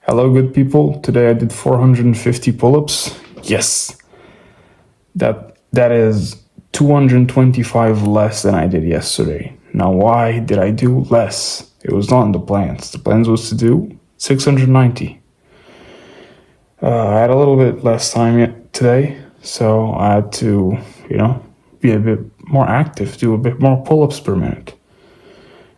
Hello, good people. Today I did 450 pull-ups. Yes, that is 225 less than I did yesterday. Now, why did I do less? It was not in the plans. The plans was to do 690. I had a little bit less time yet today, so I had to, be a bit more active, do a bit more pull-ups per minute.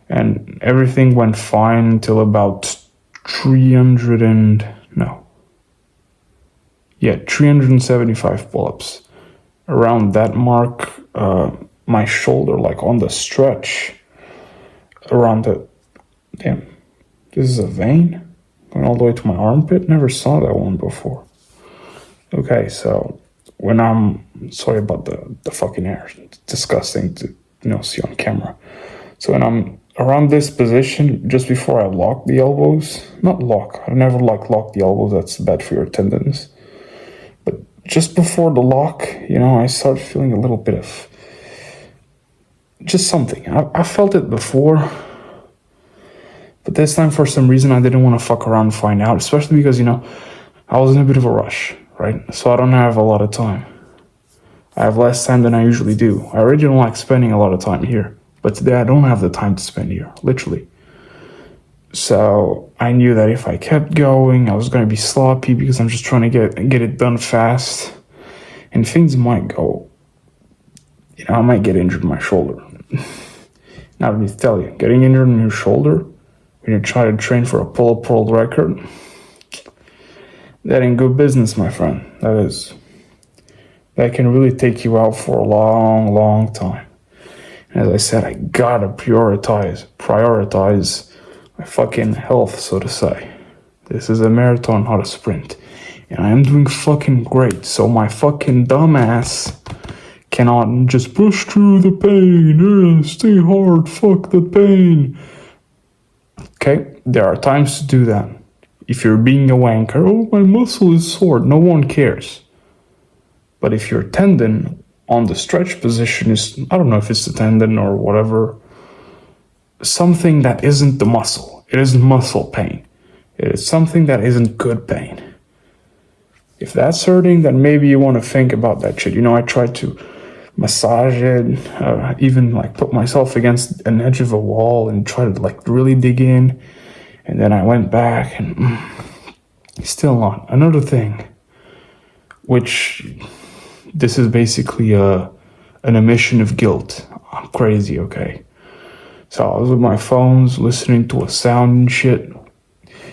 And everything went fine until about 375 pull-ups. Around that mark, my shoulder, like on the stretch, around the, damn, this is a vein going all the way to my armpit. Never saw that one before. Okay, so when sorry about the fucking hair. It's disgusting to, see on camera. So when I'm around this position, just before I lock the elbows, I never lock the elbows, that's bad for your tendons. But just before the lock, I start feeling a little bit of just something. I felt it before, but this time for some reason I didn't want to fuck around and find out, especially because, I was in a bit of a rush, right? So I don't have a lot of time. I have less time than I usually do. I already don't like spending a lot of time here. But today I don't have the time to spend here, literally. So I knew that if I kept going, I was going to be sloppy because I'm just trying to get it done fast. And things might go, I might get injured in my shoulder. Now let me tell you, getting injured in your shoulder when you try to train for a pull-up world record, that ain't good business, my friend. That can really take you out for a long, long time. As I said, I gotta prioritize my fucking health, so to say. This is a marathon, not a sprint. And I am doing fucking great, so my fucking dumbass cannot just push through the pain. Stay hard, fuck the pain. Okay, there are times to do that. If you're being a wanker, oh, my muscle is sore, no one cares. But if your tendon on the stretch position is, I don't know if it's the tendon or whatever, something that isn't the muscle. It isn't muscle pain. It is something that isn't good pain. If that's hurting, then maybe you want to think about that shit. I tried to massage it, even like put myself against an edge of a wall and try to like really dig in. And then I went back and still not. Another thing, which this is basically an emission of guilt. I'm crazy, okay? So I was with my phones, listening to a sound and shit.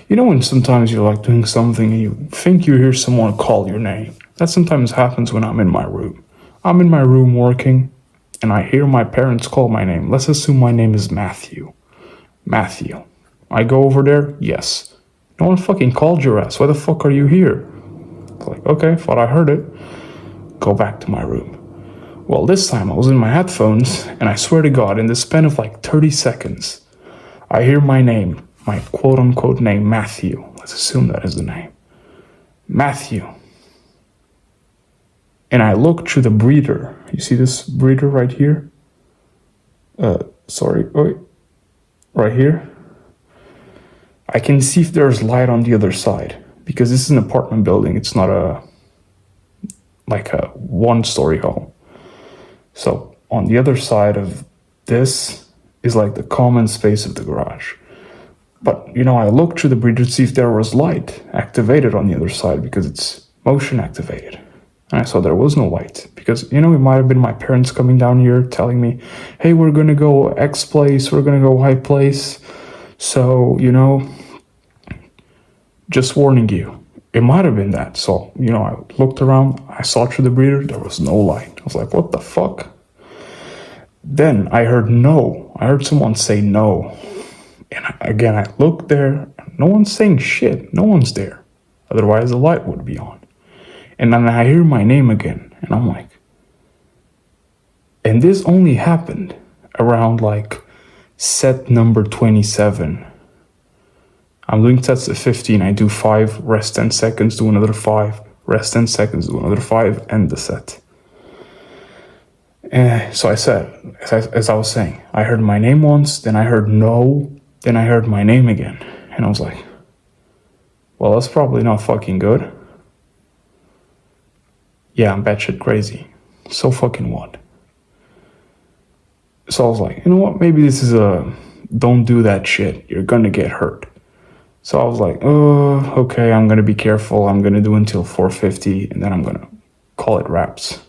When sometimes you're like doing something and you think you hear someone call your name? That sometimes happens when I'm in my room. I'm in my room working, and I hear my parents call my name. Let's assume my name is Matthew. Matthew. I go over there, yes. No one fucking called your ass. Why the fuck are you here? Like, okay, thought I heard it. Go back to my room. Well, this time I was in my headphones, and I swear to God, in the span of like 30 seconds, I hear my name, my quote-unquote name, Matthew. Let's assume that is the name. Matthew. And I look through the breather. You see this breather right here? Right here? I can see if there's light on the other side, because this is an apartment building. It's not a one-story home. So on the other side of this is like the common space of the garage. But, I looked through the breather to see if there was light activated on the other side because it's motion activated. And I saw there was no light because, it might have been my parents coming down here telling me, hey, we're going to go X place, we're going to go Y place. So, just warning you. It might have been that. So, I looked around, I saw through the breather, there was no light. I was like, what the fuck? Then I heard no. I heard someone say no. And again, I looked there, no one's saying shit. No one's there. Otherwise, the light would be on. And then I hear my name again, and I'm like, and this only happened around like set number 27. I'm doing sets of 15. I do 5, rest 10 seconds, do another 5, rest 10 seconds, do another 5, end the set. So I said, as I was saying, I heard my name once, then I heard no, then I heard my name again. And I was like, Well, that's probably not fucking good. Yeah, I'm batshit crazy. So fucking what? So I was like, you know what? Maybe this is a don't do that shit. You're gonna get hurt. So I was like, oh, okay, I'm gonna be careful. I'm gonna do until 450 and then I'm gonna call it wraps.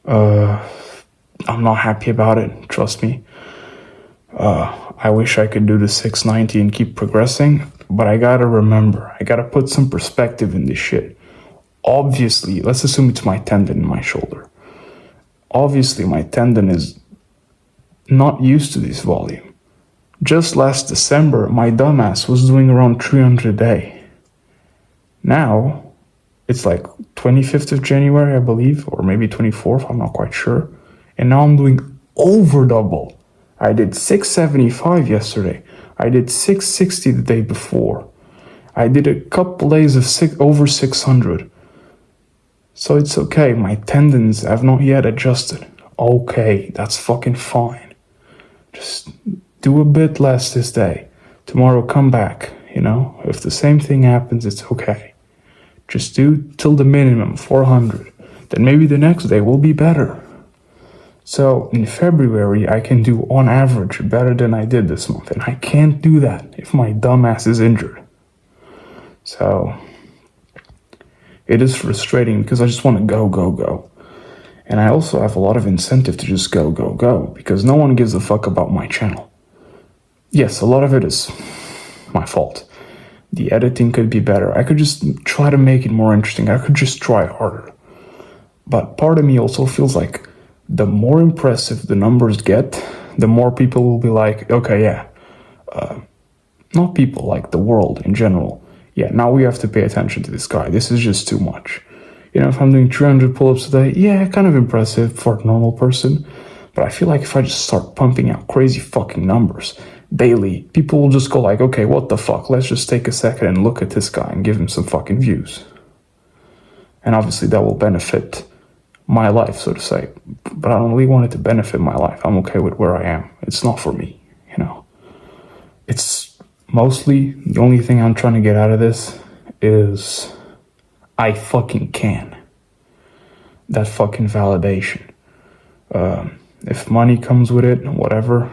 I'm not happy about it, trust me. I wish I could do the 690 and keep progressing, but I gotta remember, I gotta put some perspective in this shit. Obviously, let's assume it's my tendon in my shoulder. Obviously, my tendon is not used to this volume. Just last December, my dumbass was doing around 300 a day. Now, it's like 25th of January, I believe, or maybe 24th, I'm not quite sure. And now I'm doing over double. I did 675 yesterday. I did 660 the day before. I did a couple days of over 600. So it's okay, my tendons have not yet adjusted. Okay, that's fucking fine. Just do a bit less this day. Tomorrow come back, you know? If the same thing happens, it's okay. Just do till the minimum, 400. Then maybe the next day will be better. So in February, I can do on average better than I did this month. And I can't do that if my dumbass is injured. So it is frustrating because I just want to go. And I also have a lot of incentive to just go, because no one gives a fuck about my channel. Yes, a lot of it is my fault. The editing could be better. I could just try to make it more interesting. I could just try harder. But part of me also feels like the more impressive the numbers get, the more people will be like, okay, yeah. Not people, like the world in general. Yeah, now we have to pay attention to this guy. This is just too much. You know, if I'm doing 300 pull-ups a day, yeah, kind of impressive for a normal person. But I feel like if I just start pumping out crazy fucking numbers daily, people will just go like, okay, what the fuck? Let's just take a second and look at this guy and give him some fucking views. And obviously that will benefit my life, so to say. But I don't really want it to benefit my life. I'm okay with where I am. It's not for me, you know. It's mostly, the only thing I'm trying to get out of this is I fucking can. That fucking validation. If money comes with it, whatever.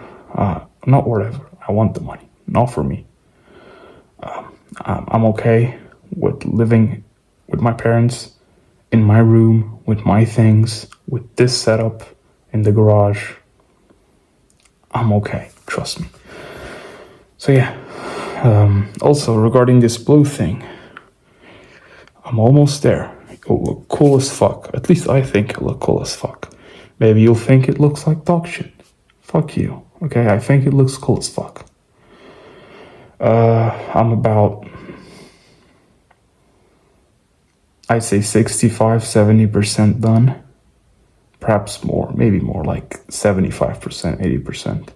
Not whatever. I want the money. Not for me. I'm okay with living with my parents in my room, with my things, with this setup in the garage. I'm okay. Trust me. So yeah. Also, regarding this blue thing, I'm almost there. It'll look cool as fuck. At least I think it'll look cool as fuck. Maybe you'll think it looks like dog shit. Fuck you. Okay, I think it looks cool as fuck. I'm about, I'd say 65, 70% done. Perhaps more, maybe more, like 75%, 80%.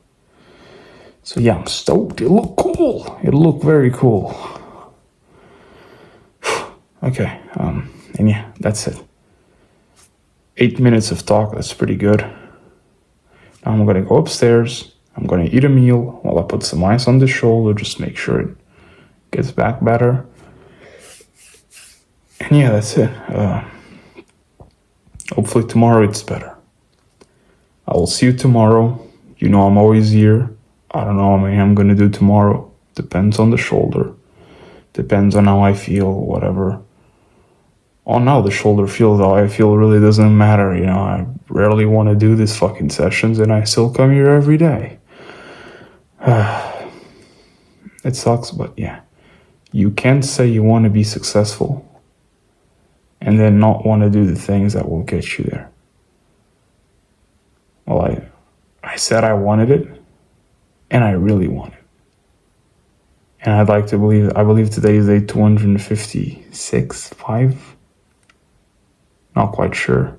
So yeah, I'm stoked. It'll look cool. It'll look very cool. Okay, and yeah, that's it. 8 minutes of talk, that's pretty good. Now I'm gonna go upstairs. I'm gonna eat a meal while I put some ice on the shoulder, just make sure it gets back better. And yeah, that's it. Hopefully tomorrow it's better. I will see you tomorrow. You know I'm always here. I don't know how many I'm gonna do tomorrow. Depends on the shoulder. Depends on how I feel, whatever. On how the shoulder feels, how I feel really doesn't matter, you know. I rarely want to do these fucking sessions and I still come here every day. It sucks, but yeah. You can't say you want to be successful and then not want to do the things that will get you there. Well, I said I wanted it, and I really want it. And I believe today is day 256, 5? Not quite sure.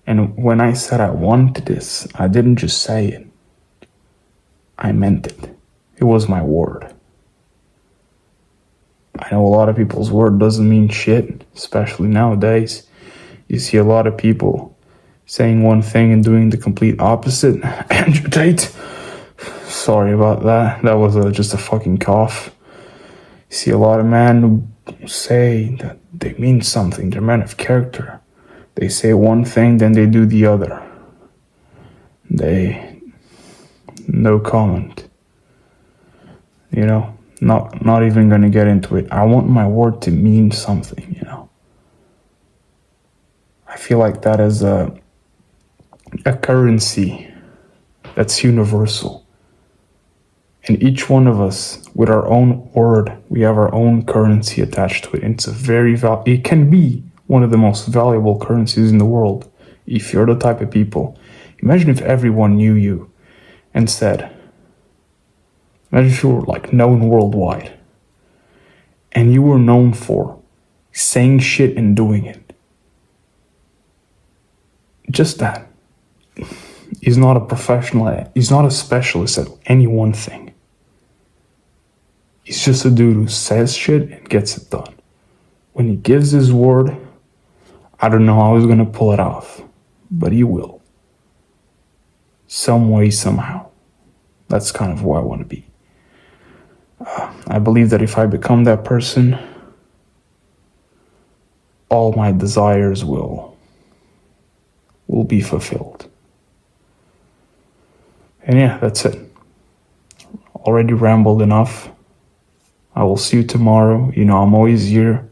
And when I said I wanted this, I didn't just say it. I meant it. It was my word. I know a lot of people's word doesn't mean shit, especially nowadays. You see a lot of people saying one thing and doing the complete opposite. Andrew Tate. Sorry about that. That was just a fucking cough. see a lot of men who say that they mean something, they're men of character. They say one thing, then they do the other. No comment. You know, not even gonna get into it. I want my word to mean something, you know. I feel like that is a currency that's universal. And each one of us, with our own word, we have our own currency attached to it. And it's it can be one of the most valuable currencies in the world. If you're the type of people, imagine if everyone knew you and said, imagine if you were like known worldwide and you were known for saying shit and doing it. Just that. He's not a professional, he's not a specialist at any one thing. He's just a dude who says shit and gets it done. When he gives his word, I don't know how he's gonna pull it off, but he will. Some way, somehow. That's kind of who I want to be. I believe that if I become that person, all my desires will be fulfilled. And yeah, that's it. Already rambled enough. I will see you tomorrow. You know, I'm always here.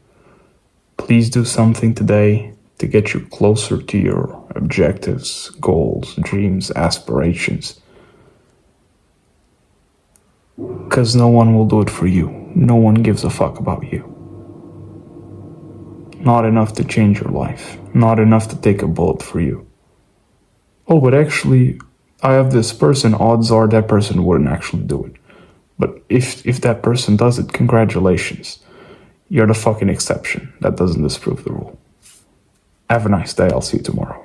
Please do something today to get you closer to your objectives, goals, dreams, aspirations. Because no one will do it for you. No one gives a fuck about you. Not enough to change your life. Not enough to take a bullet for you. Oh, but actually, I have this person. Odds are that person wouldn't actually do it. But if that person does it, congratulations. You're the fucking exception. That doesn't disprove the rule. Have a nice day. I'll see you tomorrow.